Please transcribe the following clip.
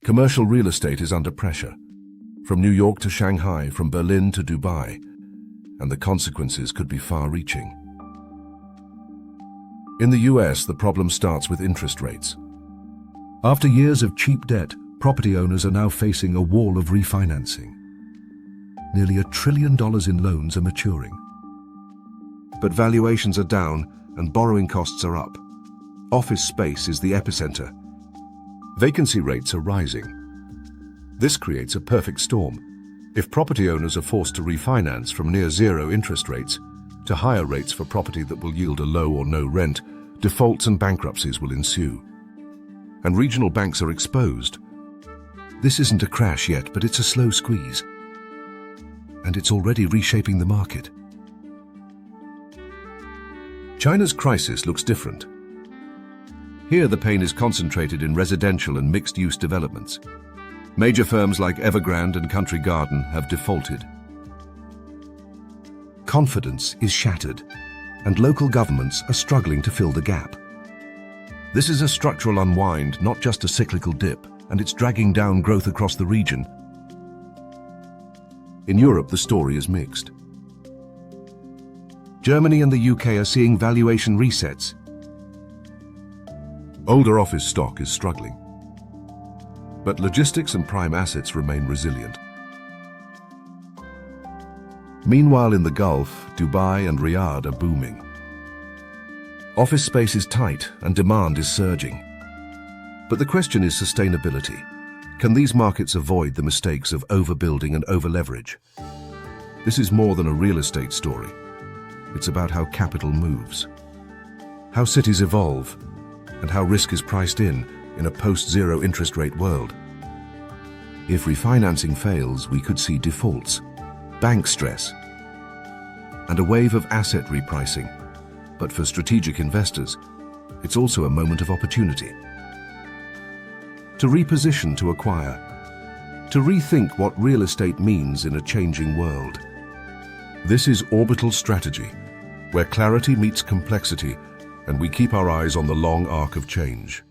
Commercial real estate is under pressure, from New York to Shanghai, from Berlin to Dubai, and the consequences could be far-reaching. In the US, the problem starts with interest rates. After years of cheap debt, property owners are now facing a wall of refinancing. Nearly $1 trillion in loans are maturing. But valuations are down and borrowing costs are up. Office space is the epicenter. Vacancy rates are rising. This creates a perfect storm. If property owners are forced to refinance from near-zero interest rates to higher rates for property that will yield a low or no rent, defaults and bankruptcies will ensue. And regional banks are exposed. This isn't a crash yet, but it's a slow squeeze. And it's already reshaping the market. China's crisis looks different. Here, the pain is concentrated in residential and mixed-use developments. Major firms like Evergrande and Country Garden have defaulted. Confidence is shattered, and local governments are struggling to fill the gap. This is a structural unwind, not just a cyclical dip, and it's dragging down growth across the region. In Europe, the story is mixed. Germany and the UK are seeing valuation resets. Older office stock is struggling. But logistics and prime assets remain resilient. Meanwhile, in the Gulf, Dubai and Riyadh are booming. Office space is tight and demand is surging. But the question is sustainability. Can these markets avoid the mistakes of overbuilding and overleverage? This is more than a real estate story. It's about how capital moves, how cities evolve, and how risk is priced in a post-zero interest rate world. If refinancing fails, we could see defaults, bank stress, and a wave of asset repricing. But for strategic investors, it's also a moment of opportunity. To reposition, to acquire, to rethink what real estate means in a changing world. This is Orbital Strategy, where clarity meets complexity, and we keep our eyes on the long arc of change.